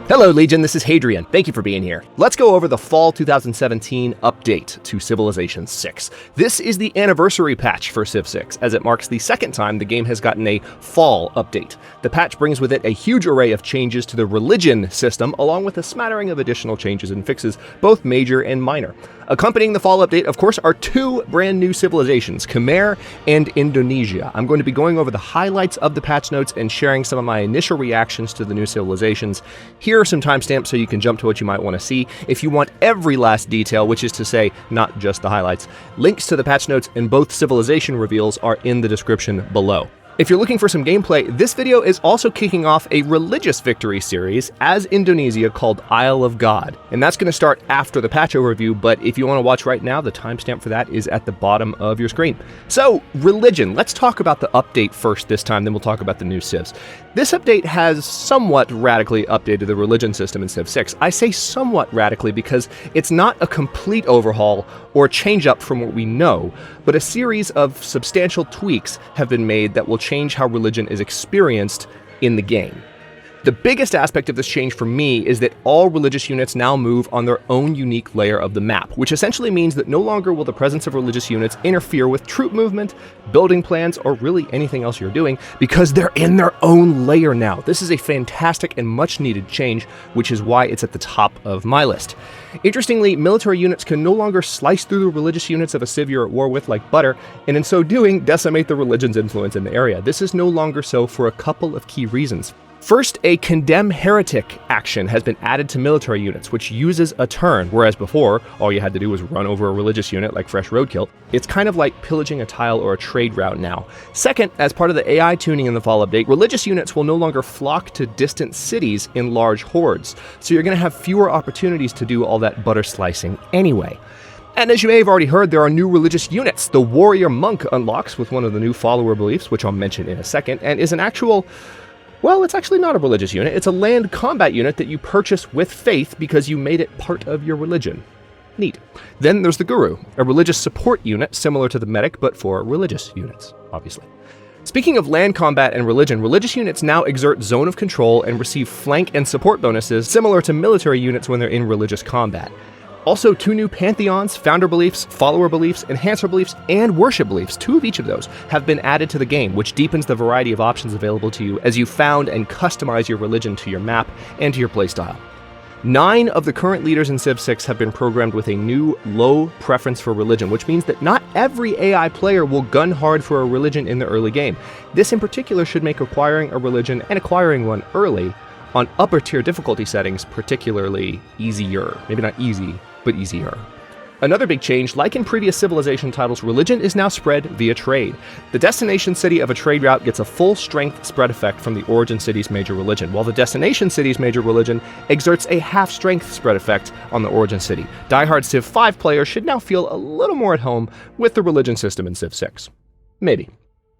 Hello Legion, this is Hadrian. Thank you for being here. Let's go over the fall 2017 update to Civilization 6. This is the anniversary patch for Civ 6, as it marks the second time the game has gotten a fall update. The patch brings with it a huge array of changes to the religion system, along with a smattering of additional changes and fixes, both major and minor. Accompanying the fall update, of course, are two brand new civilizations, Khmer and Indonesia. I'm going to be going over the highlights of the patch notes and sharing some of my initial reactions to the new civilizations. Here are some timestamps so you can jump to what you might want to see. If you want every last detail, which is to say, not just the highlights, links to the patch notes and both civilization reveals are in the description below. If you're looking for some gameplay, this video is also kicking off a religious victory series as Indonesia called Isle of God. And that's going to start after the patch overview, but if you want to watch right now, the timestamp for that is at the bottom of your screen. So, religion. Let's talk about the update first this time, then we'll talk about the new civs. This update has somewhat radically updated the religion system in Civ 6. I say somewhat radically because it's not a complete overhaul or change up from what we know, but a series of substantial tweaks have been made that will change how religion is experienced in the game. The biggest aspect of this change for me is that all religious units now move on their own unique layer of the map, which essentially means that no longer will the presence of religious units interfere with troop movement, building plans, or really anything else you're doing, because they're in their own layer now. This is a fantastic and much needed change, which is why it's at the top of my list. Interestingly, military units can no longer slice through the religious units of a civ you're at war with like butter, and in so doing, decimate the religion's influence in the area. This is no longer so for a couple of key reasons. First, a condemn heretic action has been added to military units, which uses a turn, whereas before, all you had to do was run over a religious unit like fresh roadkill. It's kind of like pillaging a tile or a trade route now. Second, as part of the AI tuning in the fall update, religious units will no longer flock to distant cities in large hordes, so you're going to have fewer opportunities to do all that butter slicing anyway. And as you may have already heard, there are new religious units. The warrior monk unlocks with one of the new follower beliefs, which I'll mention in a second, and is an actual... well, it's actually not a religious unit. It's a land combat unit that you purchase with faith because you made it part of your religion. Neat. Then there's the Guru, a religious support unit similar to the medic, but for religious units, obviously. Speaking of land combat and religion, religious units now exert zone of control and receive flank and support bonuses similar to military units when they're in religious combat. Also, two new pantheons, founder beliefs, follower beliefs, enhancer beliefs, and worship beliefs, two of each of those, have been added to the game, which deepens the variety of options available to you as you found and customize your religion to your map and to your playstyle. 9 of the current leaders in Civ 6 have been programmed with a new low preference for religion, which means that not every AI player will gun hard for a religion in the early game. This in particular should make acquiring a religion and acquiring one early on upper tier difficulty settings particularly easier. Maybe not easy, but easier. Another big change, like in previous Civilization titles, religion is now spread via trade. The destination city of a trade route gets a full strength spread effect from the origin city's major religion, while the destination city's major religion exerts a half strength spread effect on the origin city. Die-hard Civ 5 players should now feel a little more at home with the religion system in Civ 6. Maybe.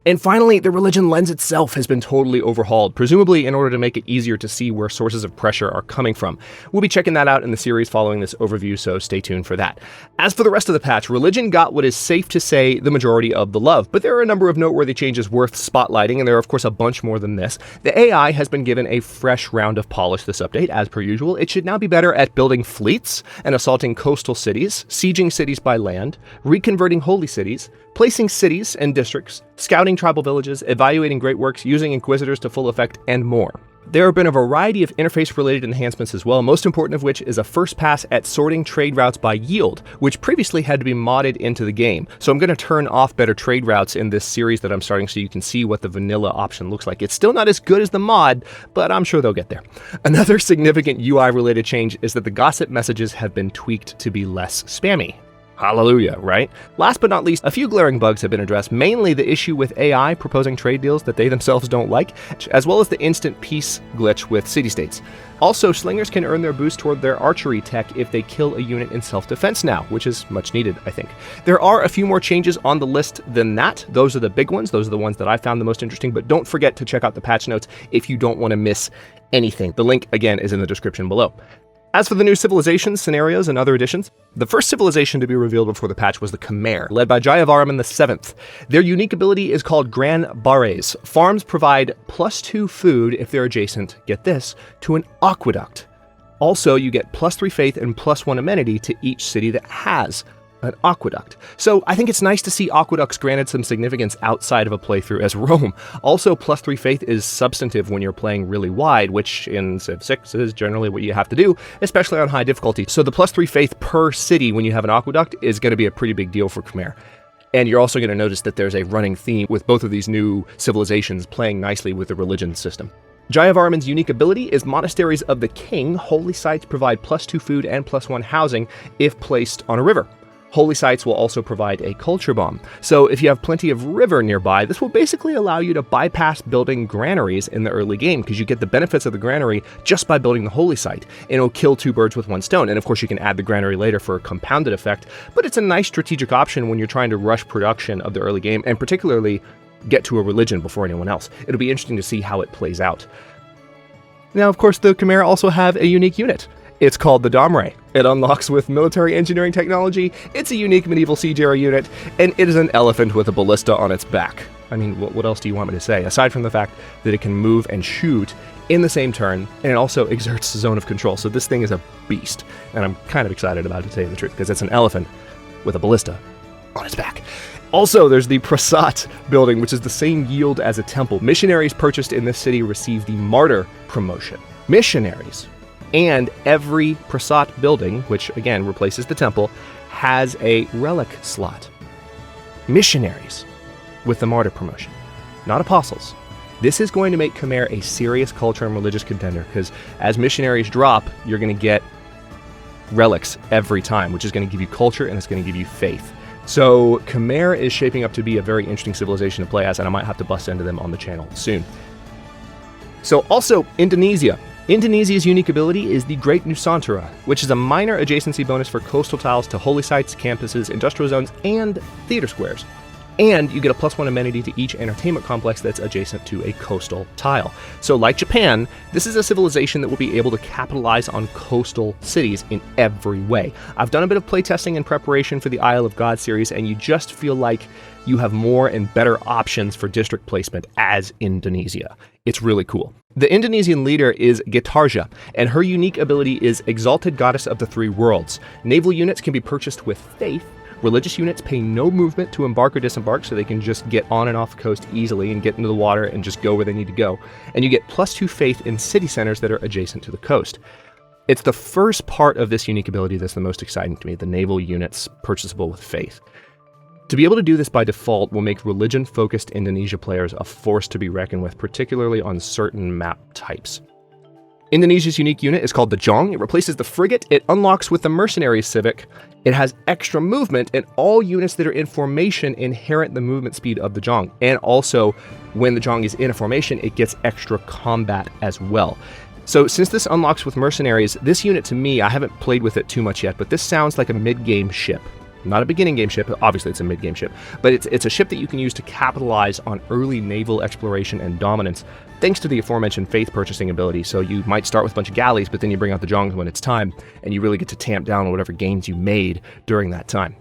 And finally, the religion lens itself has been totally overhauled, presumably in order to make it easier to see where sources of pressure are coming from. We'll be checking that out in the series following this overview, so stay tuned for that. As for the rest of the patch, religion got what is safe to say the majority of the love, but there are a number of noteworthy changes worth spotlighting, and there are of course a bunch more than this. The AI has been given a fresh round of polish this update, as per usual. It should now be better at building fleets and assaulting coastal cities, sieging cities by land, reconverting holy cities, placing cities and districts, scouting tribal villages, evaluating great works, using inquisitors to full effect, and more. There have been a variety of interface-related enhancements as well, most important of which is a first pass at sorting trade routes by yield, which previously had to be modded into the game. So I'm going to turn off better trade routes in this series that I'm starting so you can see what the vanilla option looks like. It's still not as good as the mod, but I'm sure they'll get there. Another significant UI-related change is that the gossip messages have been tweaked to be less spammy. Hallelujah, right? Last but not least, a few glaring bugs have been addressed, mainly the issue with AI proposing trade deals that they themselves don't like, as well as the instant peace glitch with city-states. Also, slingers can earn their boost toward their archery tech if they kill a unit in self-defense now, which is much needed, I think. There are a few more changes on the list than that. Those are the big ones. Those are the ones that I found the most interesting, but don't forget to check out the patch notes if you don't want to miss anything. The link, again, is in the description below. As for the new civilizations, scenarios, and other additions, the first civilization to be revealed before the patch was the Khmer, led by Jayavarman VII. Their unique ability is called Gran Bares. Farms provide +2 food if they're adjacent, get this, to an aqueduct. Also, you get +3 faith and +1 amenity to each city that has an aqueduct. So I think it's nice to see aqueducts granted some significance outside of a playthrough as Rome. Also, +3 faith is substantive when you're playing really wide, which in Civ 6 is generally what you have to do, especially on high difficulty. So the +3 faith per city when you have an aqueduct is going to be a pretty big deal for Khmer. And you're also going to notice that there's a running theme with both of these new civilizations playing nicely with the religion system. Jayavarman's unique ability is Monasteries of the King. Holy sites provide +2 food and +1 housing if placed on a river. Holy sites will also provide a culture bomb. So if you have plenty of river nearby, this will basically allow you to bypass building granaries in the early game, because you get the benefits of the granary just by building the holy site, and it'll kill 2 birds with 1 stone. And of course you can add the granary later for a compounded effect, but it's a nice strategic option when you're trying to rush production of the early game, and particularly get to a religion before anyone else. It'll be interesting to see how it plays out. Now, of course, the Khmer also have a unique unit. It's called the Domre. It unlocks with military engineering technology, it's a unique medieval siege era unit, and it is an elephant with a ballista on its back. I mean, what else do you want me to say? Aside from the fact that it can move and shoot in the same turn, and it also exerts zone of control. So this thing is a beast, and I'm kind of excited about it, to tell you the truth, because it's an elephant with a ballista on its back. Also, there's the Prasat building, which is the same yield as a temple. Missionaries purchased in this city receive the Martyr promotion. Missionaries. And every Prasat building, which again replaces the temple, has a relic slot. Missionaries with the Martyr promotion, not apostles. This is going to make Khmer a serious culture and religious contender, because as missionaries drop, you're going to get relics every time, which is going to give you culture and it's going to give you faith. So Khmer is shaping up to be a very interesting civilization to play as, and I might have to bust into them on the channel soon. So also, Indonesia. Indonesia's unique ability is the Great Nusantara, which is a minor adjacency bonus for coastal tiles to holy sites, campuses, industrial zones, and theater squares. And you get a +1 amenity to each entertainment complex that's adjacent to a coastal tile. So like Japan, this is a civilization that will be able to capitalize on coastal cities in every way. I've done a bit of playtesting in preparation for the Isle of God series, and you just feel like you have more and better options for district placement as Indonesia. It's really cool. The Indonesian leader is Gitarja, and her unique ability is Exalted Goddess of the Three Worlds. Naval units can be purchased with faith. Religious units pay no movement to embark or disembark, so they can just get on and off the coast easily and get into the water and just go where they need to go. And you get +2 faith in city centers that are adjacent to the coast. It's the first part of this unique ability that's the most exciting to me, the naval units purchasable with faith. To be able to do this by default will make religion-focused Indonesia players a force to be reckoned with, particularly on certain map types. Indonesia's unique unit is called the Jong. It replaces the frigate. It unlocks with the Mercenaries Civic. It has extra movement, and all units that are in formation inherit the movement speed of the Jong. And also, when the Jong is in a formation, it gets extra combat as well. So since this unlocks with Mercenaries, this unit to me, I haven't played with it too much yet, but this sounds like a mid-game ship. Not a beginning game ship, obviously it's a mid-game ship, but it's a ship that you can use to capitalize on early naval exploration and dominance, thanks to the aforementioned faith purchasing ability. So you might start with a bunch of galleys, but then you bring out the Jongs when it's time, and you really get to tamp down on whatever gains you made during that time.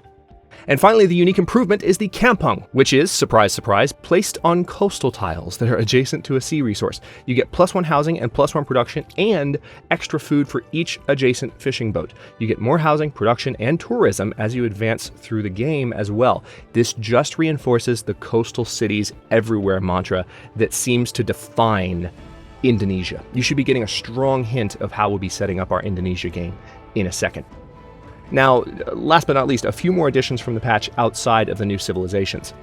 And finally, the unique improvement is the Kampung, which is, surprise, surprise, placed on coastal tiles that are adjacent to a sea resource. You get +1 housing and +1 production and extra food for each adjacent fishing boat. You get more housing, production, and tourism as you advance through the game as well. This just reinforces the coastal cities everywhere mantra that seems to define Indonesia. You should be getting a strong hint of how we'll be setting up our Indonesia game in a second. Now, last but not least, a few more additions from the patch outside of the new civilizations.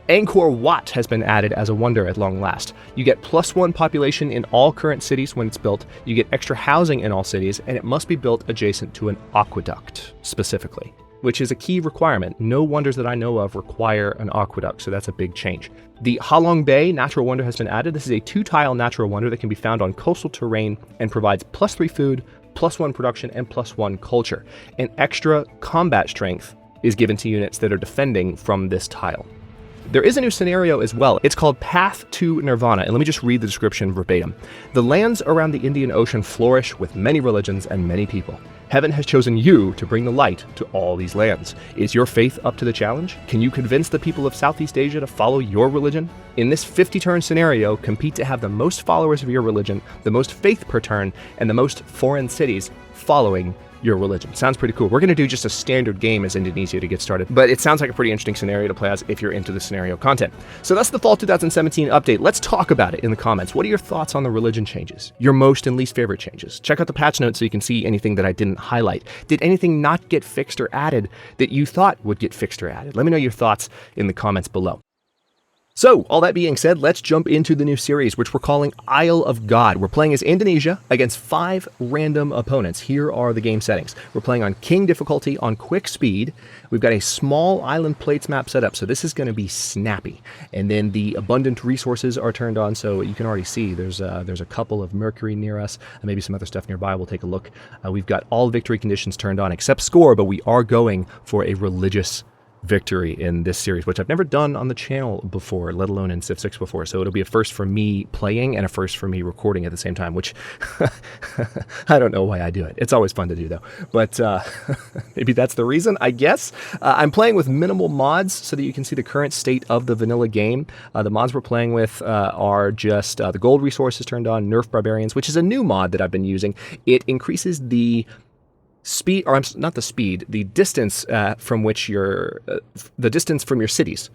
Angkor Wat has been added as a wonder at long last. You get +1 population in all current cities when it's built, you get extra housing in all cities, and it must be built adjacent to an aqueduct, specifically, which is a key requirement. No wonders that I know of require an aqueduct, so that's a big change. The Halong Bay Natural Wonder has been added. This is a 2-tile natural wonder that can be found on coastal terrain and provides +3 food, +1 production, and +1 culture. And extra combat strength is given to units that are defending from this tile. There is a new scenario as well. It's called Path to Nirvana, and let me just read the description verbatim. The lands around the Indian Ocean flourish with many religions and many people. Heaven has chosen you to bring the light to all these lands. Is your faith up to the challenge? Can you convince the people of Southeast Asia to follow your religion? In this 50-turn scenario, compete to have the most followers of your religion, the most faith per turn, and the most foreign cities following your religion. Sounds pretty cool. We're going to do just a standard game as Indonesia to get started, but it sounds like a pretty interesting scenario to play as if you're into the scenario content. So that's the Fall 2017 update. Let's talk about it in the comments. What are your thoughts on the religion changes? Your most and least favorite changes? Check out the patch notes so you can see anything that I didn't highlight. Did anything not get fixed or added that you thought would get fixed or added? Let me know your thoughts in the comments below. So, all that being said, let's jump into the new series, which we're calling Isle of God. We're playing as Indonesia against 5 random opponents. Here are the game settings. We're playing on King difficulty on quick speed. We've got a small island plates map set up, so this is going to be snappy. And then the abundant resources are turned on, so you can already see there's a couple of mercury near us, and maybe some other stuff nearby. We'll take a look. We've got all victory conditions turned on except score, but we are going for a religious victory in this series, which I've never done on the channel before, let alone in Civ 6 before. So it'll be a first for me playing and a first for me recording at the same time, which I don't know why I do it. It's always fun to do though. But maybe that's the reason, I guess. I'm playing with minimal mods so that you can see the current state of the vanilla game. The mods we're playing with are just the gold resources turned on, nerf barbarians, which is a new mod that I've been using. It increases the speed, or not the speed, the distance from which the distance from your cities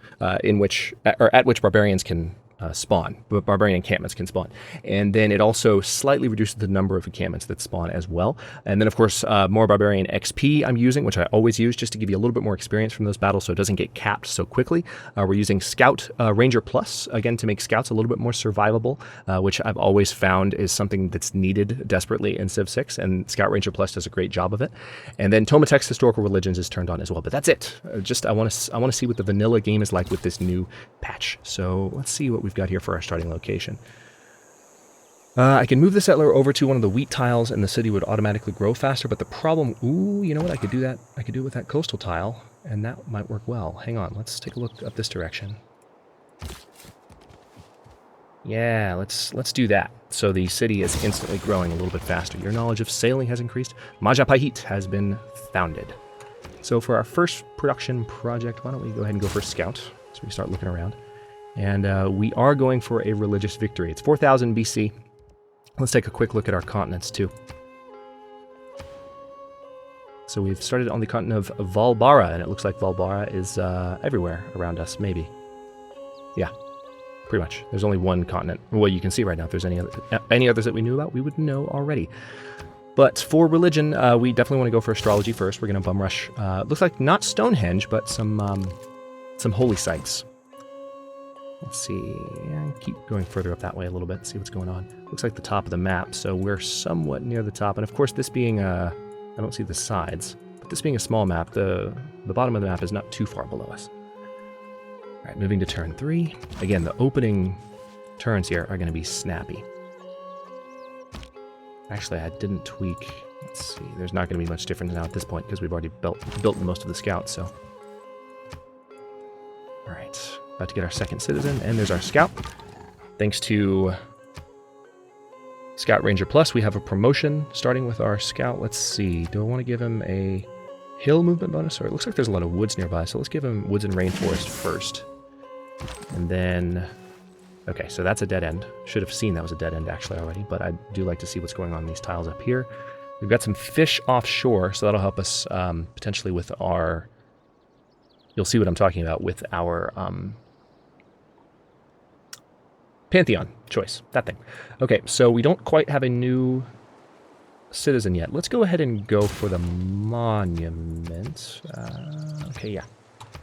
in which, or at which barbarians can spawn, but barbarian encampments can spawn. And then it also slightly reduces the number of encampments that spawn as well. And then of course, more barbarian XP I'm using, which I always use just to give you a little bit more experience from those battles so it doesn't get capped so quickly. We're using Scout Ranger Plus, again, to make scouts a little bit more survivable, which I've always found is something that's needed desperately in Civ 6, and Scout Ranger Plus does a great job of it. And then Tomatex Historical Religions is turned on as well, but that's it. I want to see what the vanilla game is like with this new patch. So let's see what we've got here for our starting location. I can move the settler over to one of the wheat tiles and the city would automatically grow faster, but the problem, you know what, I could do that. I could do it with that coastal tile, and that might work well. Hang on, let's take a look up this direction. Yeah, let's do that. So the city is instantly growing a little bit faster. Your knowledge of sailing has increased. Majapahit has been founded. So for our first production project, why don't we go ahead and go for Scout, so we start looking around. And we are going for a religious victory. It's 4000 BC. Let's take a quick look at our continents, too. So we've started on the continent of Valbara, and it looks like Valbara is everywhere around us, maybe. Yeah, pretty much. There's only one continent. Well, you can see right now if there's any others that we knew about, we would know already. But for religion, we definitely want to go for astrology first. We're going to bum rush. Looks like not Stonehenge, but some holy sites. Let's see, keep going further up that way a little bit, see what's going on. Looks like the top of the map, so we're somewhat near the top. And of course, this being I don't see the sides, but this being a small map, the bottom of the map is not too far below us. All right, moving to turn 3. Again, the opening turns here are going to be snappy. Actually, I didn't tweak. Let's see, there's not going to be much difference now at this point because we've already built most of the scouts, so. All right. About to get our second citizen, and there's our scout. Thanks to Scout Ranger Plus, we have a promotion starting with our scout. Let's see, do I want to give him a hill movement bonus? Or it looks like there's a lot of woods nearby, so let's give him woods and rainforest first. And then, okay, so that's a dead end. Should have seen that was a dead end actually already, but I do like to see what's going on in these tiles up here. We've got some fish offshore, so that'll help us potentially with our, you'll see what I'm talking about with our Pantheon choice, that thing. Okay, so we don't quite have a new citizen yet. Let's go ahead and go for the monument. Okay, yeah.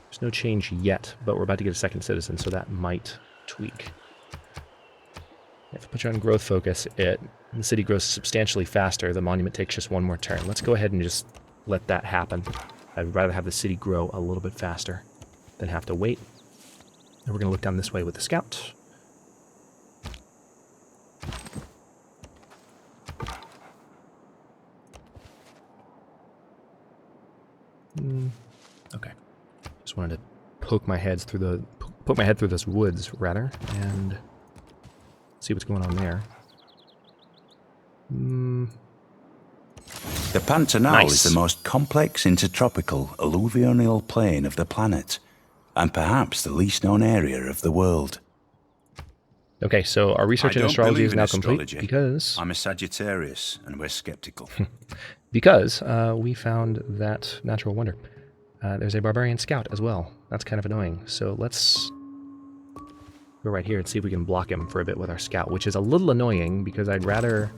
There's no change yet, but we're about to get a second citizen, so that might tweak. If I put you on growth focus, the city grows substantially faster. The monument takes just one more turn. Let's go ahead and just let that happen. I'd rather have the city grow a little bit faster than have to wait. And we're going to look down this way with the scout. Okay. Just wanted to poke my head through those woods, rather, and see what's going on there. The Pantanal Nice. is the most complex intertropical alluvial plain of the planet, and perhaps the least known area of the world. Okay, so our research I in don't astrology believe is in now astrology. complete because I'm a Sagittarius, and we're skeptical. we found that natural wonder. There's a barbarian scout as well. That's kind of annoying. So let's go right here and see if we can block him for a bit with our scout, which is a little annoying because I'd rather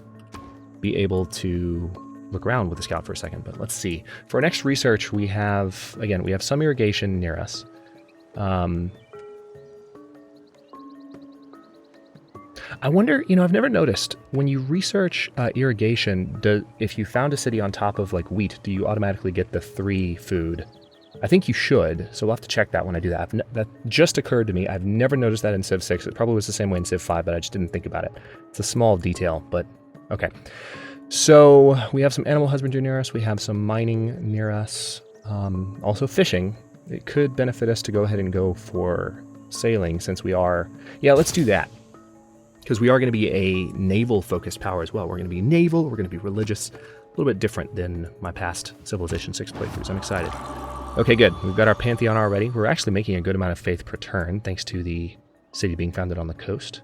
be able to look around with the scout for a second. But let's see. For our next research, we have, again, we have some irrigation near us. I wonder, I've never noticed, when you research irrigation, if you found a city on top of, like, wheat, do you automatically get the 3 food? I think you should, so we'll have to check that when I do that. That just occurred to me. I've never noticed that in Civ 6. It probably was the same way in Civ 5, but I just didn't think about it. It's a small detail, but okay. So we have some animal husbandry near us. We have some mining near us. Also fishing. It could benefit us to go ahead and go for sailing since we are... Yeah, let's do that. Because we are going to be a naval-focused power as well. We're going to be naval, we're going to be religious. A little bit different than my past Civilization 6 playthroughs. I'm excited. Okay, good. We've got our Pantheon already. We're actually making a good amount of faith per turn, thanks to the city being founded on the coast.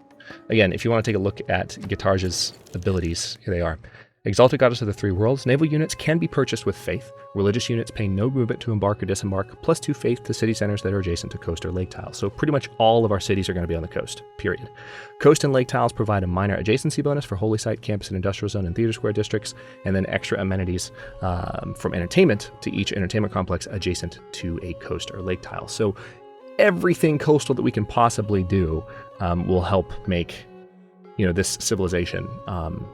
Again, if you want to take a look at Guitarge's abilities, here they are. Exalted Goddess of the Three Worlds. Naval units can be purchased with faith. Religious units pay no movement to embark or disembark, plus 2 faith to city centers that are adjacent to coast or lake tiles. So pretty much all of our cities are going to be on the coast, period. Coast and lake tiles provide a minor adjacency bonus for Holy Site, Campus and Industrial Zone, and Theater Square districts, and then extra amenities from entertainment to each entertainment complex adjacent to a coast or lake tile. So everything coastal that we can possibly do will help make this civilization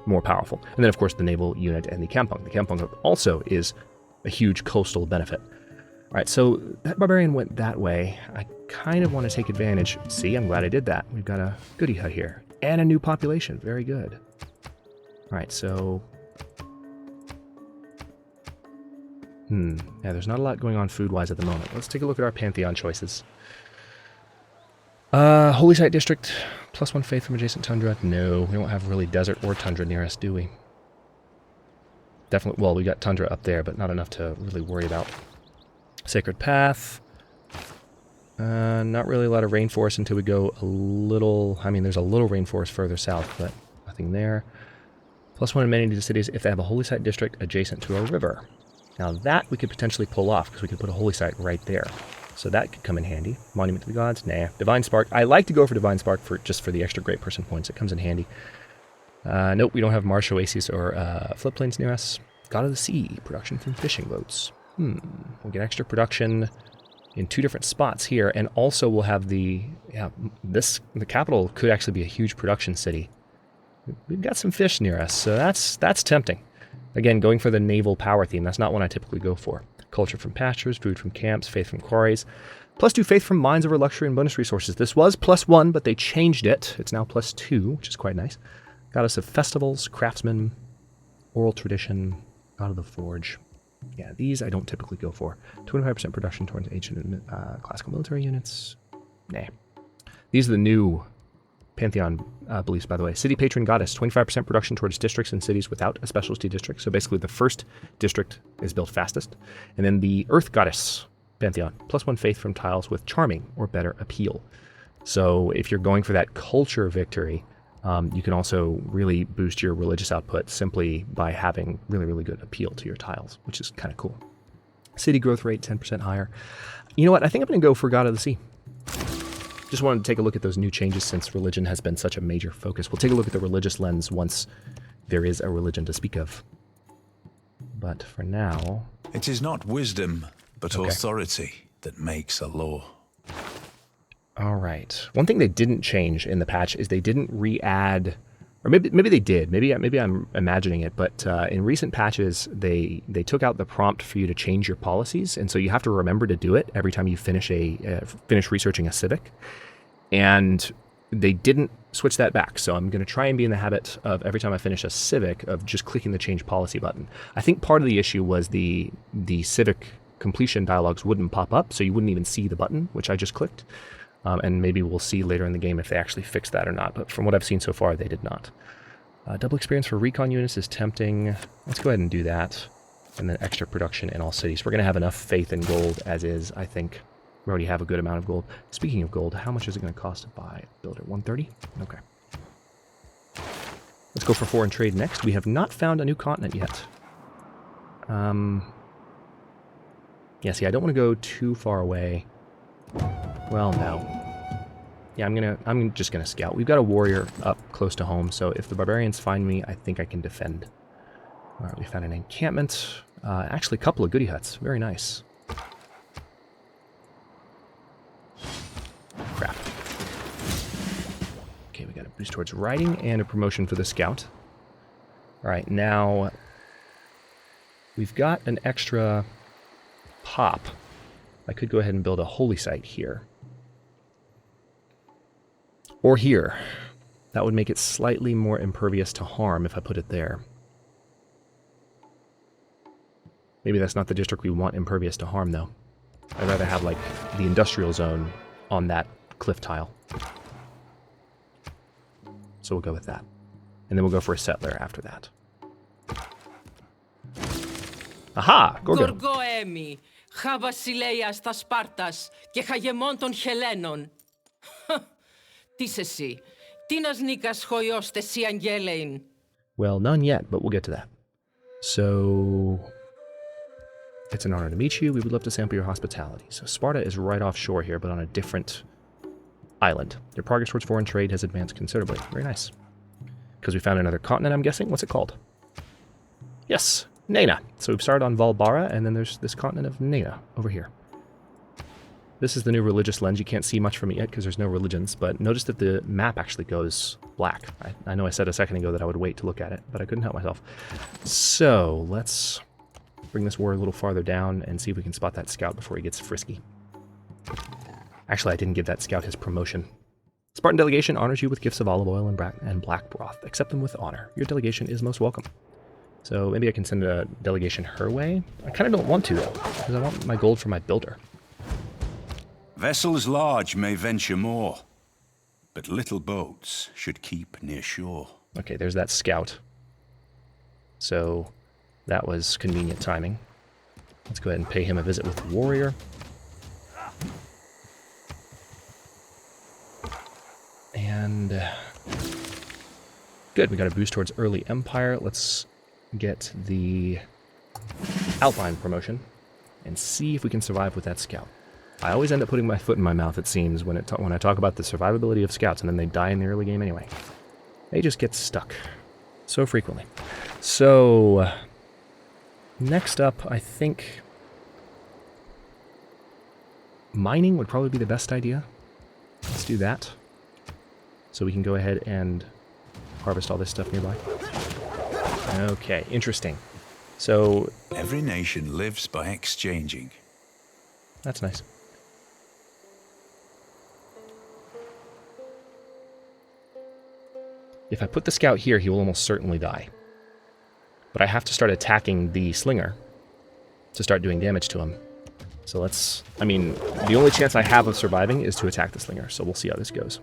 more powerful. And then, of course, the naval unit and the kampong. The kampong also is a huge coastal benefit. All right, so that barbarian went that way. I kind of want to take advantage. See, I'm glad I did that. We've got a goodie hut here. And a new population. Very good. All right, so... yeah, there's not a lot going on food-wise at the moment. Let's take a look at our Pantheon choices. Holy Site District, +1 faith from adjacent tundra. No, we don't have really desert or tundra near us, do we? Definitely, well, we got tundra up there, but not enough to really worry about. Sacred Path. Not really a lot of rainforest until we go a little... I mean, there's a little rainforest further south, but nothing there. +1 amenity to cities if they have a Holy Site District adjacent to a river. Now that we could potentially pull off, because we could put a Holy Site right there. So that could come in handy. Monument to the Gods? Nah. Divine Spark. I like to go for Divine Spark just for the extra great person points. It comes in handy. Nope, we don't have marsh oases or floodplains near us. God of the Sea. Production from fishing boats. We'll get extra production in 2 different spots here, and also we'll have the capital could actually be a huge production city. We've got some fish near us, so that's tempting. Again, going for the naval power theme. That's not one I typically go for. Culture from pastures, food from camps, faith from quarries. +2 faith from mines over luxury and bonus resources. This was +1, but they changed it. It's now +2, which is quite nice. Goddess of festivals, craftsmen, oral tradition, god of the forge. Yeah, these I don't typically go for. 25% production towards ancient and classical military units. Nah. These are the new Pantheon beliefs, by the way. City patron goddess, 25% production towards districts and cities without a specialty district. So basically the first district is built fastest. And then the earth goddess Pantheon, +1 faith from tiles with charming or better appeal. So if you're going for that culture victory, you can also really boost your religious output simply by having really, really good appeal to your tiles, which is kind of cool. City growth rate, 10% higher. You know what? I think I'm going to go for God of the Sea. Just wanted to take a look at those new changes since religion has been such a major focus. We'll take a look at the religious lens once there is a religion to speak of. But for now... It is not wisdom, but authority that makes a law. All right. One thing they didn't change in the patch is they didn't re-add... Or maybe they did. Maybe I'm imagining it. But in recent patches, they took out the prompt for you to change your policies, and so you have to remember to do it every time you finish researching a civic. And they didn't switch that back. So I'm going to try and be in the habit of every time I finish a civic of just clicking the change policy button. I think part of the issue was the civic completion dialogues wouldn't pop up, so you wouldn't even see the button, which I just clicked. And maybe we'll see later in the game if they actually fix that or not. But from what I've seen so far, they did not. Double experience for recon units is tempting. Let's go ahead and do that. And then extra production in all cities. We're going to have enough faith in gold as is, I think. We already have a good amount of gold. Speaking of gold, how much is it going to cost to buy a builder? 130? Okay. Let's go for foreign trade next. We have not found a new continent yet. Yeah, see, I don't want to go too far away. Well, no. Yeah, I'm just gonna scout. We've got a warrior up close to home, so if the barbarians find me, I think I can defend. All right, we found an encampment. Actually, a couple of goodie huts. Very nice. Crap. Okay, we got a boost towards riding and a promotion for the scout. All right, now we've got an extra pop. I could go ahead and build a holy site here. Or here. That would make it slightly more impervious to harm if I put it there. Maybe that's not the district we want impervious to harm, though. I'd rather have, like, the industrial zone on that cliff tile. So we'll go with that. And then we'll go for a settler after that. Aha! Gorgo! Gorgoemi, Χαβασιλέας τα Σπάρτας και χαγεμόν των Χελένων. Τι είσαι εσύ, τι νας νίκας χωιός τεσί αγγέλειν. Well, none yet, but we'll get to that. So, it's an honor to meet you. We would love to sample your hospitality. So Sparta is right offshore here, but on a different island. Your progress towards foreign trade has advanced considerably. Very nice. Because we found another continent, I'm guessing. What's it called? Yes, Nena. So we've started on Valbara, and then there's this continent of Nena over here. This is the new religious lens. You can't see much from it yet because there's no religions, but notice that the map actually goes black. I know I said a second ago that I would wait to look at it, but I couldn't help myself. So let's bring this war a little farther down and see if we can spot that scout before he gets frisky. Actually, I didn't give that scout his promotion. Spartan delegation honors you with gifts of olive oil and black broth. Accept them with honor. Your delegation is most welcome. So maybe I can send a delegation her way. I kind of don't want to, though, because I want my gold for my builder. Vessels large may venture more, but little boats should keep near shore. Okay, there's that scout. So that was convenient timing. Let's go ahead and pay him a visit with the warrior. And good, we got a boost towards early empire. Let's get the outline promotion and see if we can survive with that scout. I always end up putting my foot in my mouth, it seems, when I talk about the survivability of scouts, and then they die in the early game anyway. They just get stuck so frequently. So, next up, I think mining would probably be the best idea. Let's do that. So we can go ahead and harvest all this stuff nearby. Okay, interesting. So every nation lives by exchanging. That's nice. If I put the scout here, he will almost certainly die. But I have to start attacking the slinger to start doing damage to him. So let's... I mean, the only chance I have of surviving is to attack the slinger, so we'll see how this goes.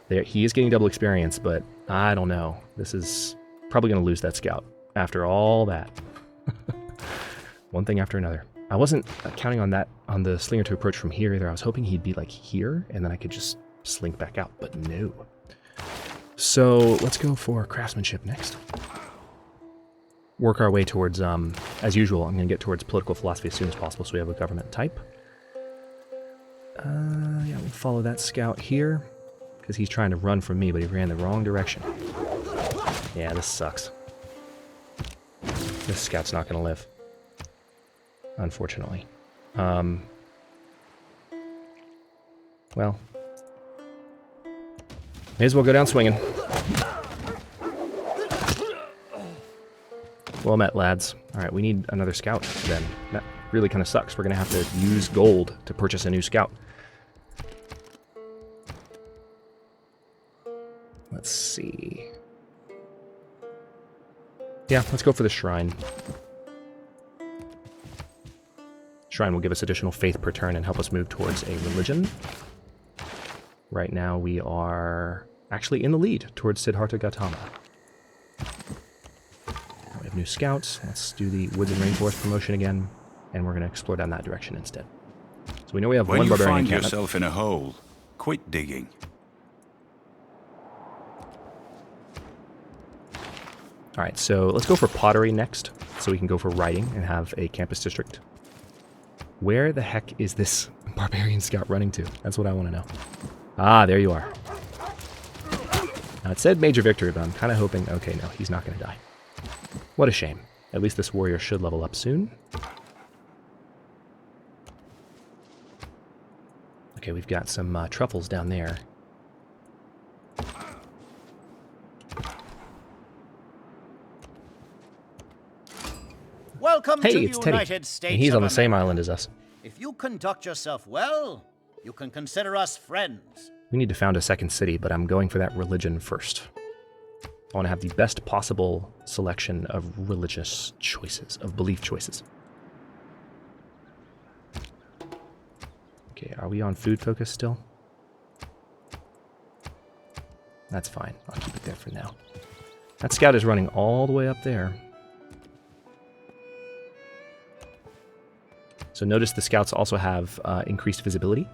There, he is getting double experience, but I don't know. This is probably going to lose that scout after all that. One thing after another. I wasn't counting on that, on the slinger to approach from here either. I was hoping he'd be like here, and then I could just slink back out, but no. So let's go for craftsmanship next. Work our way towards, as usual, I'm going to get towards political philosophy as soon as possible so we have a government type. Yeah, we'll follow that scout here, because he's trying to run from me, but he ran the wrong direction. Yeah, this sucks. This scout's not going to live. Unfortunately. Well. May as well go down swinging. Well met, lads. Alright, we need another scout then. That really kind of sucks. We're going to have to use gold to purchase a new scout. Let's see. Yeah, let's go for the shrine. Shrine will give us additional faith per turn and help us move towards a religion. Right now we are actually in the lead towards Siddhartha Gautama. We have new scouts. Let's do the Woods and Rainforest promotion again, and we're going to explore down that direction instead. So we know we have When one you barbarian find encampment. yourself in a hole, quit digging. All right, so let's go for pottery next, so we can go for writing and have a campus district. Where the heck is this barbarian scout running to? That's what I want to know. Ah, there you are. Now, it said major victory, but I'm kind of hoping... Okay, no, he's not going to die. What a shame. At least this warrior should level up soon. Okay, we've got some truffles down there. Welcome Hey, to it's the Teddy. United States And he's on of the same America. island as us. If you conduct yourself well, you can consider us friends. We need to found a second city, but I'm going for that religion first. I want to have the best possible selection of religious choices, of belief choices. Okay, are we on food focus still? That's fine. I'll keep it there for now. That scout is running all the way up there. So notice the scouts also have increased visibility,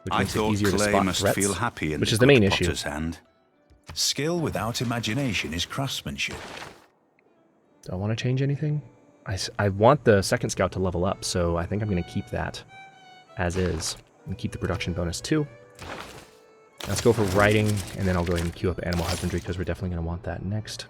which I makes it thought easier to clay spot must threats, feel happy in which the is the main good issue. potter's hand. Skill without imagination is craftsmanship. Do I want to change anything? I want the second scout to level up, so I think I'm going to keep that as is and keep the production bonus too. Let's go for writing, and then I'll go ahead and queue up animal husbandry because we're definitely going to want that next.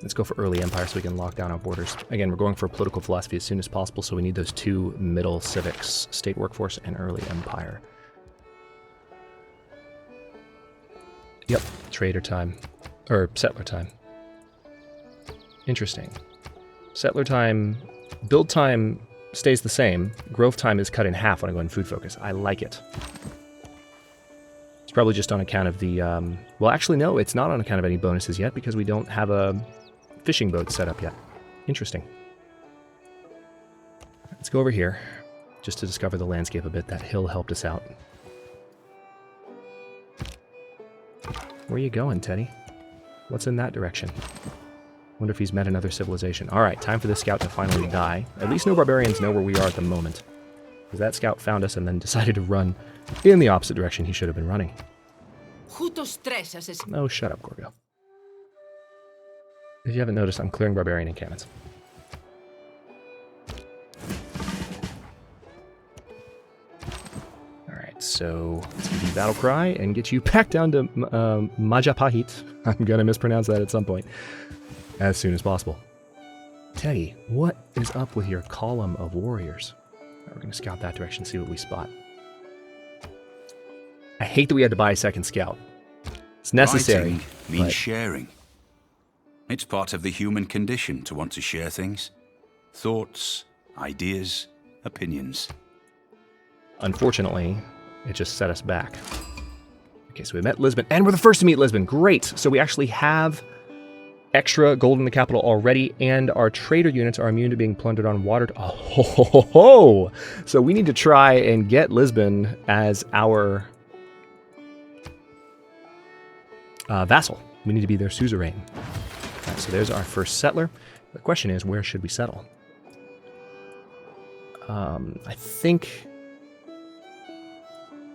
Let's go for early empire so we can lock down our borders. Again, we're going for political philosophy as soon as possible, so we need those two middle civics, state workforce and early empire. Yep, trader time. Or settler time. Interesting. Settler time, build time stays the same. Growth time is cut in half when I go in food focus. I like it. It's probably just on account of the, well actually no, it's not on account of any bonuses yet because we don't have a fishing boat set up yet. Interesting. Let's go over here just to discover the landscape a bit. That hill helped us out. Where are you going, Teddy? What's in that direction? Wonder if he's met another civilization. Alright, time for this scout to finally die. At least no barbarians know where we are at the moment. Because that scout found us and then decided to run in the opposite direction he should have been running. Oh, shut up, Gorgo. If you haven't noticed, I'm clearing barbarian encampments. Alright, so let's give you battle cry and get you back down to Majapahit. I'm gonna mispronounce that at some point. As soon as possible. Teddy, what is up with your column of warriors? Right, we're gonna scout that direction, see what we spot. I hate that we had to buy a second scout. It's necessary. Writing means but sharing. It's part of the human condition to want to share things. Thoughts, ideas, opinions. unfortunately, it just set us back. Okay, so we met Lisbon, and we're the first to meet Lisbon. Great! So we actually have extra gold in the capital already, and our trader units are immune to being plundered on water. Oh, ho, ho, ho, ho. So we need to try and get Lisbon as our vassal. We need to be their suzerain. All right, so there's our first settler. The question is, where should we settle? I think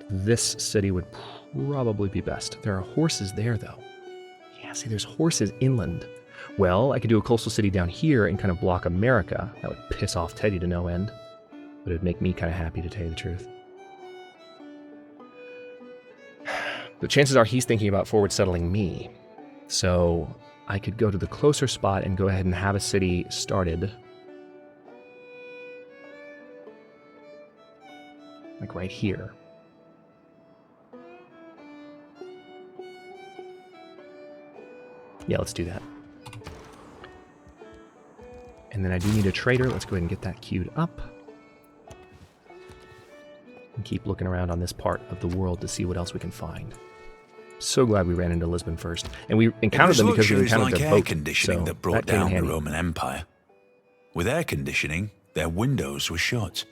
this city would probably be best. There are horses there, though. Yeah, see, there's horses inland. Well, I could do a coastal city down here and kind of block America. That would piss off Teddy to no end. But it would make me kind of happy, to tell you the truth. The chances are he's thinking about forward settling me. So I could go to the closer spot and go ahead and have a city started. Like right here. Yeah, let's do that. And then I do need a trader. Let's go ahead and get that queued up. And keep looking around on this part of the world to see what else we can find. So glad we ran into Lisbon first. And we encountered them because we encountered like their air boat. conditioning So that brought came in down the handy. Roman Empire. With air conditioning, their windows were shut.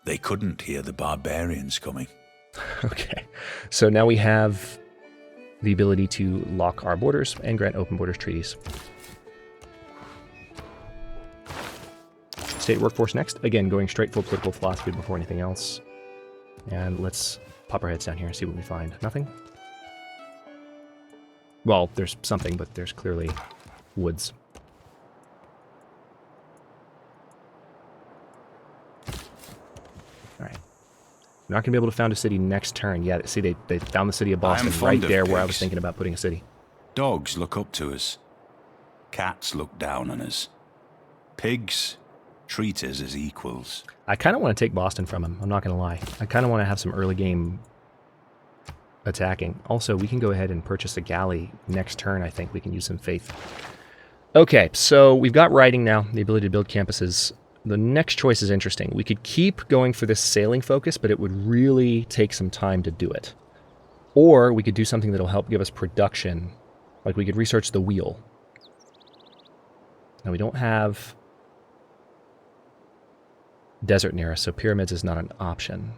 They couldn't hear the barbarians coming. Okay. So now we have the ability to lock our borders and grant open borders treaties. State workforce next. Again, going straight for political philosophy before anything else. And let's pop our heads down here and see what we find. Nothing? Well, there's something, but there's clearly woods. Alright. We're not going to be able to found a city next turn. Yeah, see, they found the city of Boston right there where I was thinking about putting a city. Dogs look up to us. Cats look down on us. Pigs treat us as equals. I kind of want to take Boston from him, I'm not going to lie. I kind of want to have some early game attacking. Also, we can go ahead and purchase a galley next turn, I think. We can use some faith. Okay, so we've got writing now, the ability to build campuses. The next choice is interesting. We could keep going for this sailing focus, but it would really take some time to do it. Or we could do something that'll help give us production. Like we could research the wheel. Now we don't have desert near us, so pyramids is not an option.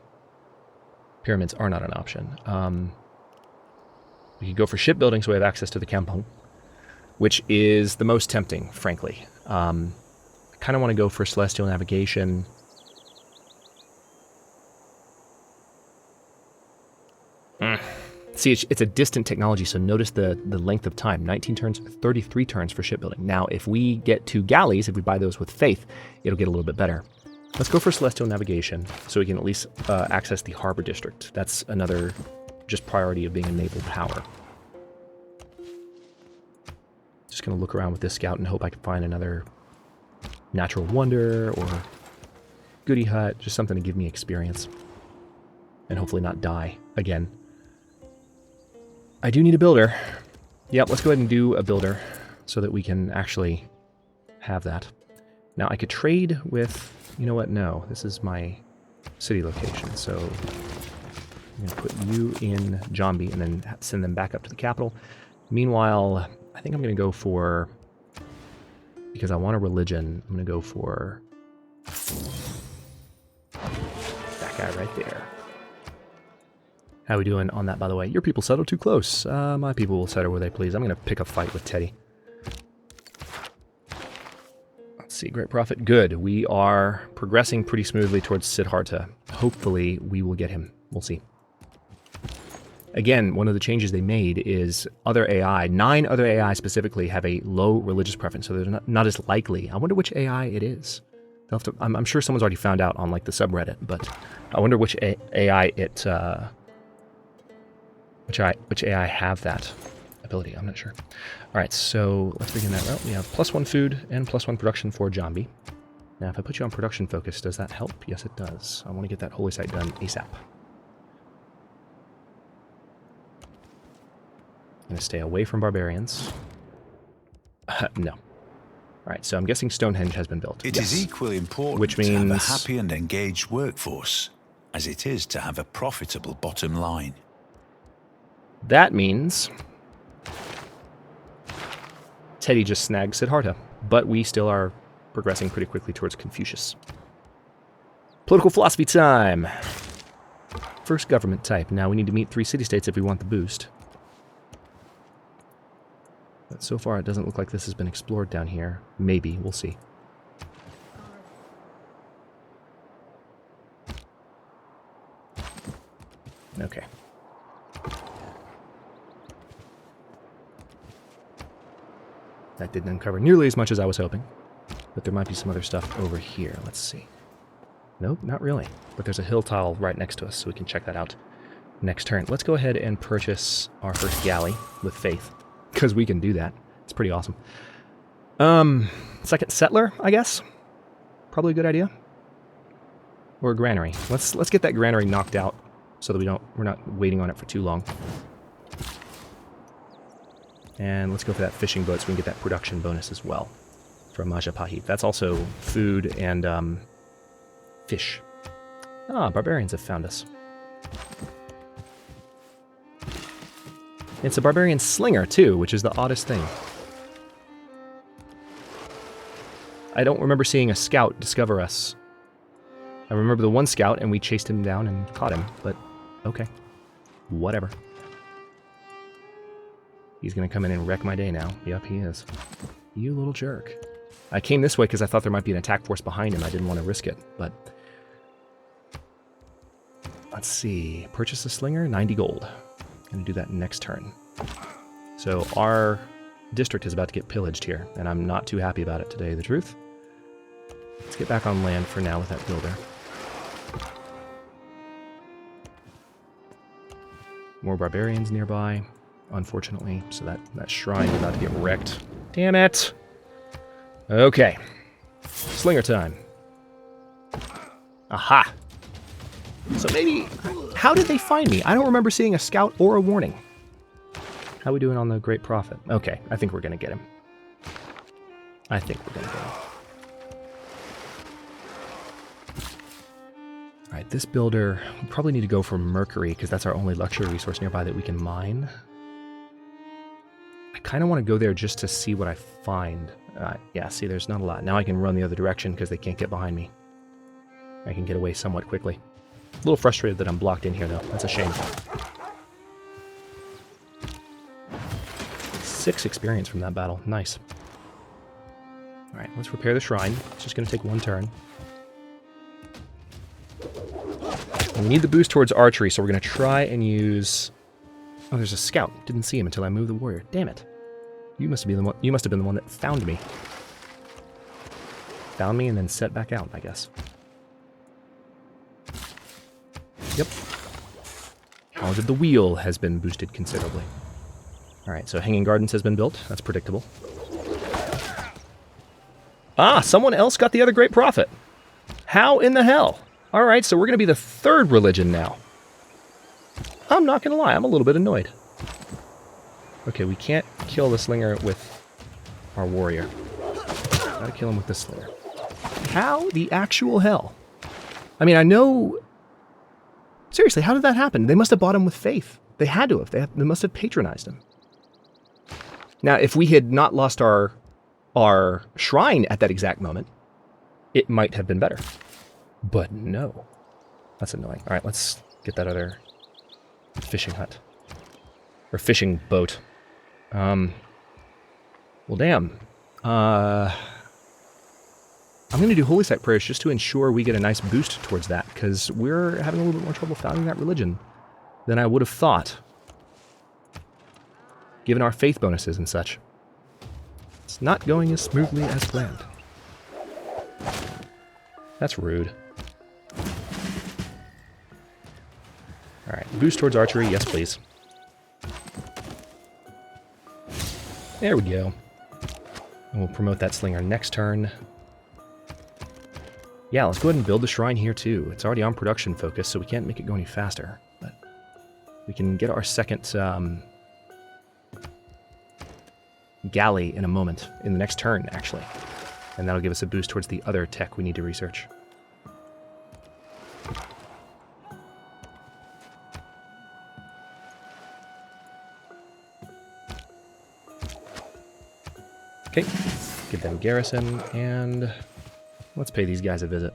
Pyramids are not an option. We could go for shipbuilding so we have access to the kampong, which is the most tempting, frankly. I kind of want to go for celestial navigation. See, it's a distant technology, so notice the length of time. 19 turns, 33 turns for shipbuilding. Now, if we get 2 galleys, if we buy those with faith, it'll get a little bit better. Let's go for celestial navigation, so we can at least access the harbor district. That's another just priority of being a naval power. Just going to look around with this scout and hope I can find another natural wonder or goody hut, just something to give me experience. And hopefully not die again. I do need a builder. Yep, let's go ahead and do a builder so that we can actually have that. Now I could trade with, you know what, no, this is my city location, so I'm going to put you in Jambi and then send them back up to the capital. Meanwhile, I think I'm going to go for, because I want a religion, I'm going to go for that guy right there. How we doing on that, by the way? Your people settle too close. My people will settle where they please. I'm going to pick a fight with Teddy. Let's see, Great Prophet. Good. We are progressing pretty smoothly towards Siddhartha. Hopefully, we will get him. We'll see. Again, one of the changes they made is other AI, 9 other AI specifically, have a low religious preference, so they're not as likely. I wonder which AI it is. They'll have to, I'm sure someone's already found out on like the subreddit, but I wonder which AI it... Which AI have that ability? I'm not sure. All right, so let's begin that route. We have +1 food and +1 production for Jambi. Now, if I put you on production focus, does that help? Yes, it does. I want to get that holy site done ASAP. I'm going to stay away from barbarians. No. All right, so I'm guessing Stonehenge has been built. It is equally important which means to have a happy and engaged workforce as it is to have a profitable bottom line. That means Teddy just snagged Siddhartha, but we still are progressing pretty quickly towards Confucius. Political philosophy time. First government type. Now we need to meet 3 city-states if we want the boost. But so far it doesn't look like this has been explored down here. Maybe. We'll see. Okay. That didn't uncover nearly as much as I was hoping. But there might be some other stuff over here. Let's see. Nope, not really. But there's a hill tile right next to us, so we can check that out next turn. Let's go ahead and purchase our first galley with faith, because we can do that. It's pretty awesome. Second settler, I guess. Probably a good idea. Or a granary. Let's get that granary knocked out so that we're not waiting on it for too long. And let's go for that fishing boat so we can get that production bonus as well from Majapahit. That's also food and fish. Ah, barbarians have found us. It's a barbarian slinger, too, which is the oddest thing. I don't remember seeing a scout discover us. I remember the one scout, and we chased him down and caught him, but okay. Whatever. He's going to come in and wreck my day now. Yep, he is. You little jerk. I came this way because I thought there might be an attack force behind him. I didn't want to risk it, but... Let's see. Purchase a slinger, 90 gold. Going to do that next turn. So our district is about to get pillaged here, and I'm not too happy about it, to tell you the truth. Let's get back on land for now with that builder. More barbarians nearby, unfortunately, so that shrine is about to get wrecked. Damn it! Okay. Slinger time. Aha! So maybe... How did they find me? I don't remember seeing a scout or a warning. How are we doing on the Great Prophet? Okay, I think we're going to get him. I think we're going to get him. Alright, this builder... We probably need to go for Mercury, because that's our only luxury resource nearby that we can mine. I kind of want to go there just to see what I find. Yeah, see, there's not a lot. Now I can run the other direction because they can't get behind me. I can get away somewhat quickly. A little frustrated that I'm blocked in here, though. That's a shame. 6 experience from that battle. Nice. Alright, let's repair the shrine. It's just going to take one turn. And we need the boost towards archery, so we're going to try and use... Oh, there's a scout. Didn't see him until I moved the warrior. Damn it. You must have been the one that found me. Found me and then set back out, I guess. Yep. Knowledge of the wheel has been boosted considerably. Alright, so Hanging Gardens has been built. That's predictable. Ah, someone else got the other Great Prophet. How in the hell? Alright, so we're going to be the 3rd religion now. I'm not going to lie, I'm a little bit annoyed. Okay, we can't kill the slinger with our warrior. Gotta kill him with the slinger. How the actual hell? I mean, I know... Seriously, how did that happen? They must have bought him with faith. They had to have. They must have patronized him. Now, if we had not lost our shrine at that exact moment, it might have been better. But no. That's annoying. Alright, let's get that other fishing hut. Or fishing boat. Well, damn. I'm going to do Holy Site prayers just to ensure we get a nice boost towards that, because we're having a little bit more trouble founding that religion than I would have thought, given our faith bonuses and such. It's not going as smoothly as planned. That's rude. Alright, boost towards archery, yes please. There we go. And we'll promote that slinger next turn. Yeah, let's go ahead and build the shrine here too. It's already on production focus, so we can't make it go any faster. But we can get our second galley in a moment, in the next turn actually. And that'll give us a boost towards the other tech we need to research. Okay, give them garrison, and let's pay these guys a visit.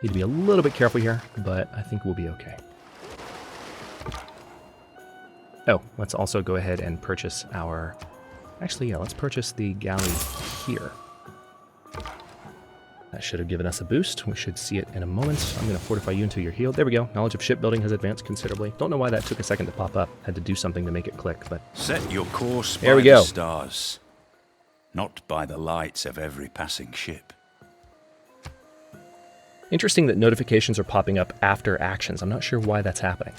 Need to be a little bit careful here, but I think we'll be okay. Oh, let's also go ahead and purchase our... Actually, yeah, let's purchase the galley here. That should have given us a boost. We should see it in a moment. I'm going to fortify you until you're healed. There we go. Knowledge of shipbuilding has advanced considerably. Don't know why that took a second to pop up. Had to do something to make it click, but... Set your course there by we go. The stars, not by the lights of every passing ship. Interesting that notifications are popping up after actions. I'm not sure why that's happening.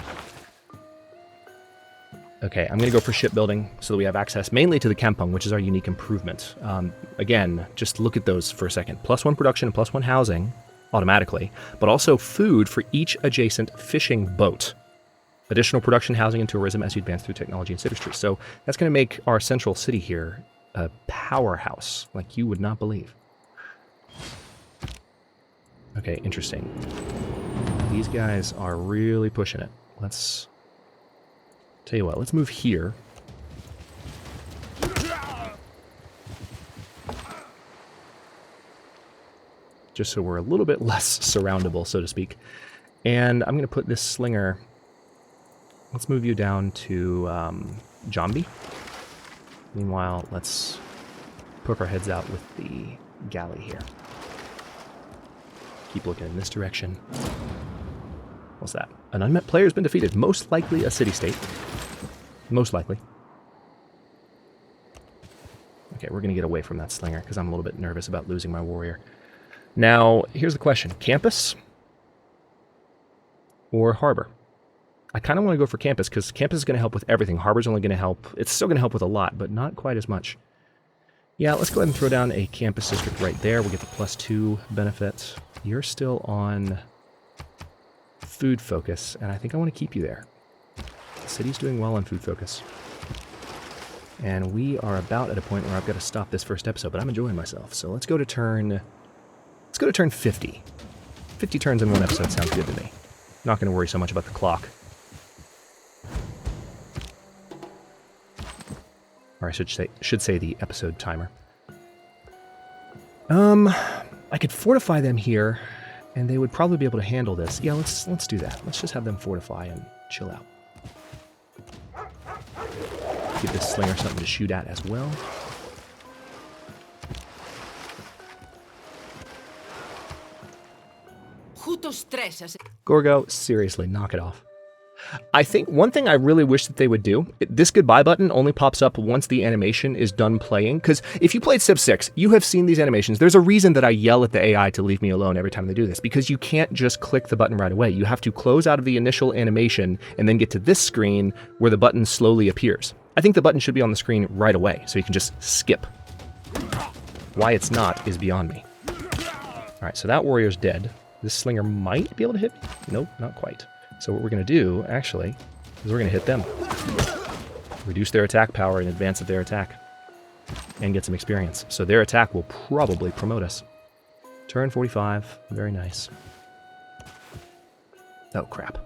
Okay, I'm going to go for shipbuilding so that we have access mainly to the Kampung, which is our unique improvement. Again, just look at those for a second. +1 production and +1 housing automatically, but also food for each adjacent fishing boat. Additional production, housing, and tourism as you advance through technology and citistry. So that's going to make our central city here a powerhouse like you would not believe. Okay, interesting. These guys are really pushing it. Let's... Tell you what, let's move here. Just so we're a little bit less surroundable, so to speak. And I'm going to put this slinger... Let's move you down to Jambi. Meanwhile, let's poke our heads out with the galley here. Keep looking in this direction. What's that? An unmet player has been defeated. Most likely a city-state. Most likely. Okay, we're going to get away from that slinger because I'm a little bit nervous about losing my warrior. Now, here's the question. Campus or harbor? I kind of want to go for campus because campus is going to help with everything. Harbor's only going to help. It's still going to help with a lot, but not quite as much. Yeah, let's go ahead and throw down a campus district right there. We'll get the +2 benefit. You're still on food focus, and I think I want to keep you there. The city's doing well on food focus. And we are about at a point where I've got to stop this first episode, but I'm enjoying myself. So let's go to turn 50. 50 turns in one episode sounds good to me. Not going to worry so much about the clock. Or I should say the episode timer. I could fortify them here, and they would probably be able to handle this. Yeah, let's do that. Let's just have them fortify and chill out. Give this slinger something to shoot at as well. Gorgo, seriously, knock it off. I think one thing I really wish that they would do, this goodbye button only pops up once the animation is done playing, because if you played Civ 6, you have seen these animations. There's a reason that I yell at the AI to leave me alone every time they do this, because you can't just click the button right away. You have to close out of the initial animation and then get to this screen where the button slowly appears. I think the button should be on the screen right away, so you can just skip. Why it's not is beyond me. Alright, so that warrior's dead. This slinger might be able to hit me? Nope, not quite. So what we're going to do, actually, is we're going to hit them. Reduce their attack power in advance of their attack. And get some experience. So their attack will probably promote us. Turn 45. Very nice. Oh, crap.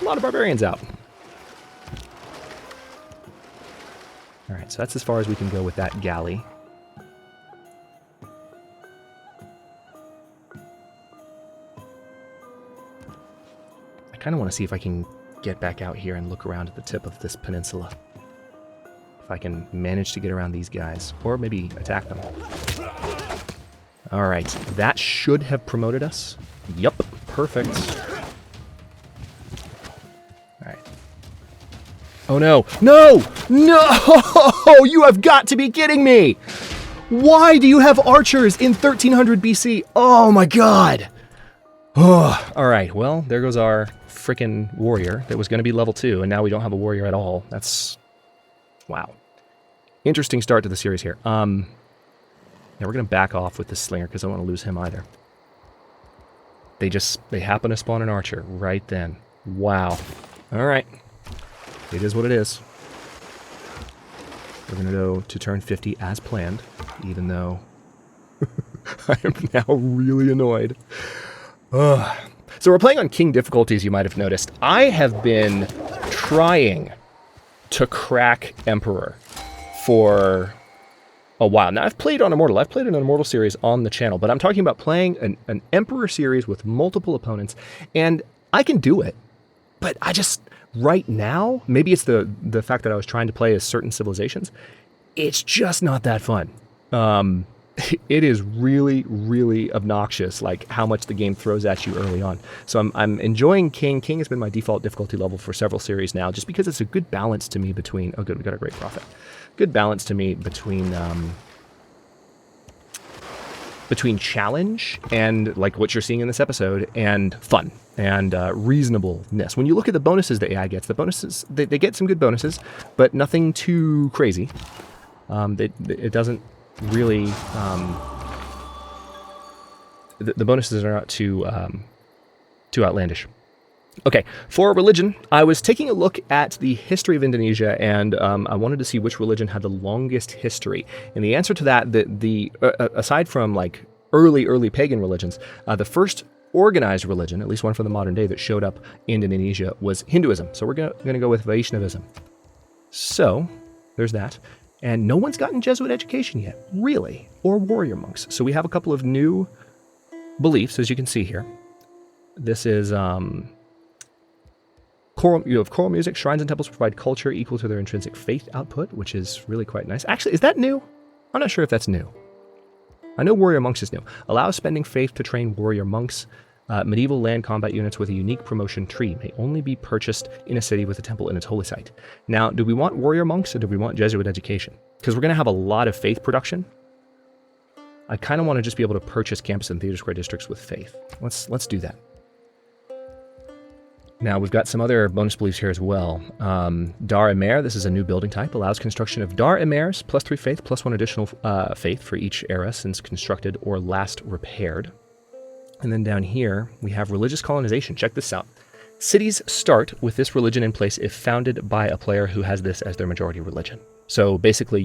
A lot of barbarians out. Alright, so that's as far as we can go with that galley. I kind of want to see if I can get back out here and look around at the tip of this peninsula. If I can manage to get around these guys, or maybe attack them. Alright, that should have promoted us. Yup, perfect. Alright. Oh no! No! No! You have got to be kidding me! Why do you have archers in 1300 BC? Oh my god! Oh, alright, well, there goes our frickin' warrior that was going to be level 2, and now we don't have a warrior at all. That's... wow. Interesting start to the series here. Yeah, we're going to back off with this slinger because I don't want to lose him either. They happen to spawn an archer right then. Wow. Alright. It is what it is. We're going to go to turn 50 as planned, even though I am now really annoyed. Ugh. So we're playing on King difficulty, as you might have noticed. I have been trying to crack Emperor for a while. Now, I've played on Immortal. I've played an Immortal series on the channel, but I'm talking about playing an Emperor series with multiple opponents, and I can do it. But I just, right now, maybe it's the fact that I was trying to play as certain civilizations, it's just not that fun. It is really, really obnoxious, like how much the game throws at you early on. So I'm enjoying King. King has been my default difficulty level for several series now, just because it's a good balance to me between... oh, good, we got a great prophet. Good balance to me between challenge and like what you're seeing in this episode, and fun and reasonableness. When you look at the bonuses the AI gets, the bonuses they get some good bonuses, but nothing too crazy. It doesn't really the bonuses are not too outlandish. Okay, for religion, I was taking a look at the history of Indonesia, and I wanted to see which religion had the longest history. And the answer to that, aside from like early pagan religions, the first organized religion, at least one from the modern day that showed up in Indonesia, was Hinduism. So we're gonna go with Vaishnavism. So there's that. And no one's gotten Jesuit education yet, really, or warrior monks. So we have a couple of new beliefs, as you can see here. This is You have choral music. Shrines and temples provide culture equal to their intrinsic faith output, which is really quite nice. Actually, is that new? I'm not sure if that's new. I know warrior monks is new. Allows spending faith to train warrior monks. Medieval land combat units with a unique promotion tree may only be purchased in a city with a temple in its holy site. Now, do we want warrior monks or do we want Jesuit education? Because we're going to have a lot of faith production. I kind of want to just be able to purchase campus and theater square districts with faith. Let's do that. Now, we've got some other bonus beliefs here as well. Dar Emer, this is a new building type, allows construction of Dar Emers, +3 faith, +1 additional faith for each era since constructed or last repaired. And then down here, we have religious colonization. Check this out. Cities start with this religion in place if founded by a player who has this as their majority religion. So basically,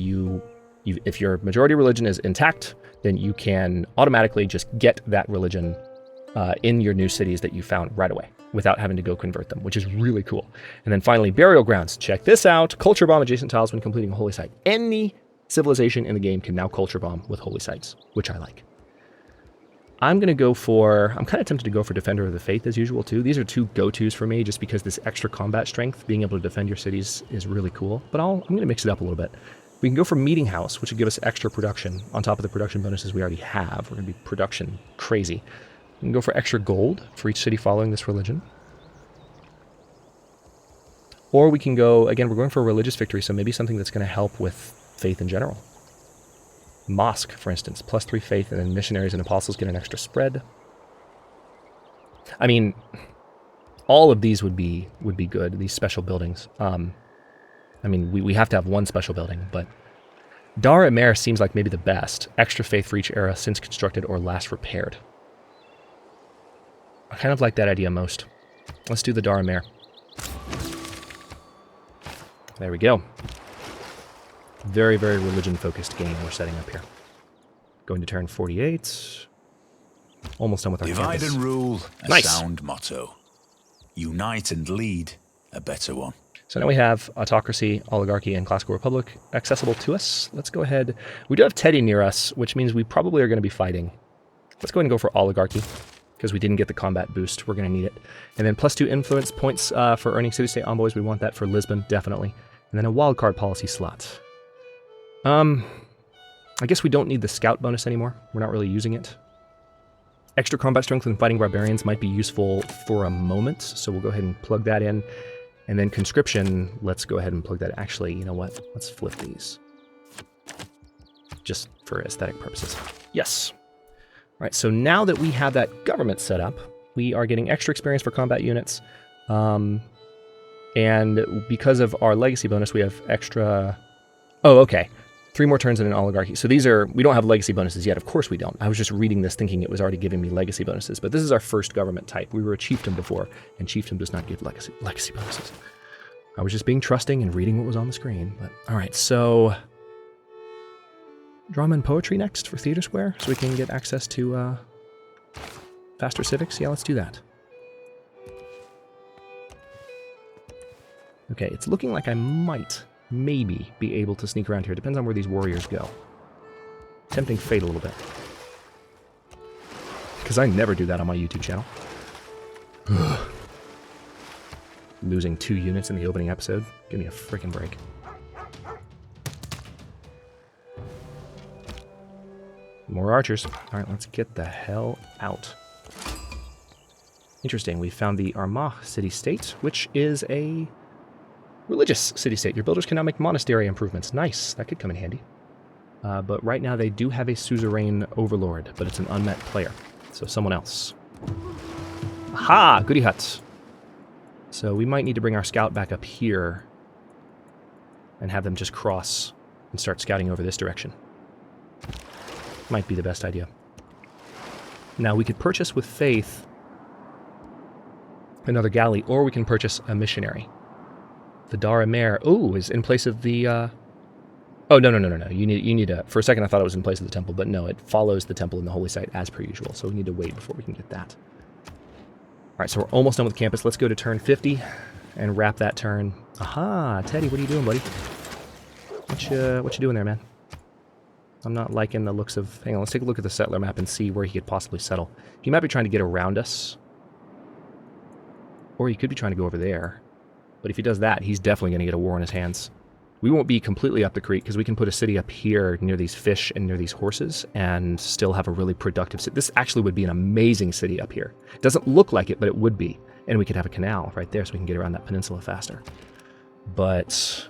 if your majority religion is intact, then you can automatically just get that religion in your new cities that you found right away without having to go convert them, which is really cool. And then finally, burial grounds. Check this out. Culture bomb adjacent tiles when completing a holy site. Any civilization in the game can now culture bomb with holy sites, which I like. I'm kind of tempted to go for Defender of the Faith as usual too. These are two go-tos for me just because this extra combat strength, being able to defend your cities is really cool. But I'm going to mix it up a little bit. We can go for Meeting House, which would give us extra production on top of the production bonuses we already have. We're going to be production crazy. We can go for extra gold for each city following this religion. Or we can go, again, we're going for a religious victory, so maybe something that's going to help with faith in general. Mosque, for instance, +3 faith, and then missionaries and apostles get an extra spread. I mean, all of these would be good, these special buildings. I mean, we have to have one special building, but Dar Emer seems like maybe the best. Extra faith for each era since constructed or last repaired. I kind of like that idea most. Let's do the Dar Emer. There we go. Very, very religion-focused game we're setting up here. Going to turn 48. Almost done with our Divide campus. and rule, a Nice. sound motto. Unite and lead, a better one. So now we have autocracy, oligarchy, and classical republic accessible to us. Let's go ahead. We do have Teddy near us, which means we probably are going to be fighting. Let's go ahead and go for oligarchy, because we didn't get the combat boost. We're going to need it. And then +2 influence points for earning city-state envoys. We want that for Lisbon, definitely. And then a wildcard policy slot. I guess we don't need the scout bonus anymore. We're not really using it. Extra combat strength when fighting barbarians might be useful for a moment, so we'll go ahead and plug that in. And then conscription, let's go ahead and plug that. Actually, you know what? Let's flip these. Just for aesthetic purposes. Yes. All right, so now that we have that government set up, we are getting extra experience for combat units. And because of our legacy bonus, we have extra... Oh, okay. 3 more turns in an oligarchy. So these are... We don't have legacy bonuses yet. Of course we don't. I was just reading this thinking it was already giving me legacy bonuses. But this is our first government type. We were a chieftain before, and chieftain does not give legacy bonuses. I was just being trusting and reading what was on the screen. But all right, so... Drama and poetry next for Theater Square, so we can get access to faster civics. Yeah, let's do that. Okay, it's looking like I might... maybe be able to sneak around here. Depends on where these warriors go. Tempting fate a little bit. Because I never do that on my YouTube channel. Losing 2 units in the opening episode. Give me a freaking break. More archers. Alright, let's get the hell out. Interesting, we found the Armagh city-state, which is a... religious city-state. Your builders can now make monastery improvements. Nice. That could come in handy. But right now they do have a suzerain overlord, but it's an unmet player. So someone else. Aha! Goody huts. So we might need to bring our scout back up here and have them just cross and start scouting over this direction. Might be the best idea. Now we could purchase with faith another galley, or we can purchase a missionary. The Dar Emer, is in place of the, Oh, no. You need a... For a second I thought it was in place of the temple, but no, it follows the temple in the holy site as per usual, so we need to wait before we can get that. Alright, so we're almost done with campus. Let's go to turn 50 and wrap that turn. Aha! Teddy, what are you doing, buddy? What you doing there, man? I'm not liking the looks of... Hang on, let's take a look at the settler map and see where he could possibly settle. He might be trying to get around us. Or he could be trying to go over there. But if he does that, he's definitely going to get a war on his hands. We won't be completely up the creek because we can put a city up here near these fish and near these horses and still have a really productive city. This actually would be an amazing city up here. It doesn't look like it, but it would be. And we could have a canal right there so we can get around that peninsula faster. But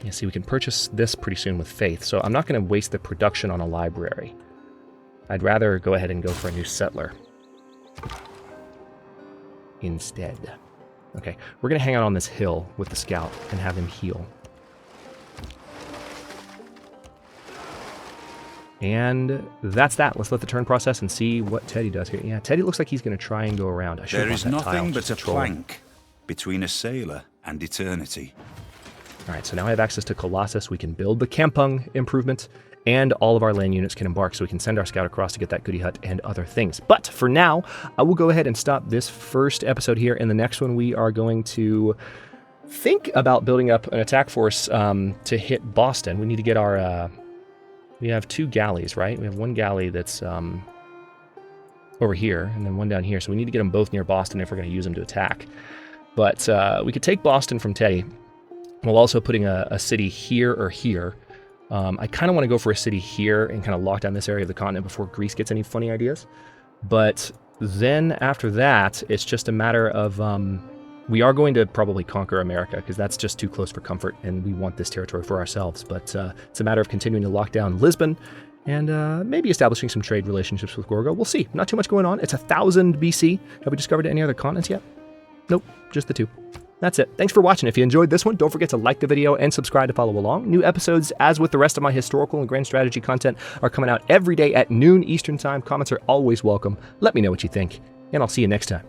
yeah, see, we can purchase this pretty soon with faith. So I'm not going to waste the production on a library. I'd rather go ahead and go for a new settler instead. Okay, we're going to hang out on this hill with the scout and have him heal. And that's that. Let's let the turn process and see what Teddy does here. Yeah, Teddy looks like he's going to try and go around. There is nothing but a plank between a sailor and eternity. All right, so now I have access to Colossus. We can build the Kampung improvement, and all of our land units can embark, so we can send our scout across to get that goody hut and other things. But for now, I will go ahead and stop this first episode here. In the next one, we are going to think about building up an attack force to hit Boston. We need to get our... we have 2 galleys, right? We have 1 galley that's over here, and then 1 down here. So we need to get them both near Boston if we're going to use them to attack. But we could take Boston from Teddy, while also putting a city here or here. I kind of want to go for a city here and kind of lock down this area of the continent before Greece gets any funny ideas. But then after that, it's just a matter of... we are going to probably conquer America, because that's just too close for comfort, and we want this territory for ourselves. But it's a matter of continuing to lock down Lisbon, and maybe establishing some trade relationships with Gorgo. We'll see. Not too much going on. It's 1000 BC. Have we discovered any other continents yet? Nope, just the 2. That's it. Thanks for watching. If you enjoyed this one, don't forget to like the video and subscribe to follow along. New episodes, as with the rest of my historical and grand strategy content, are coming out every day at noon Eastern Time. Comments are always welcome. Let me know what you think, and I'll see you next time.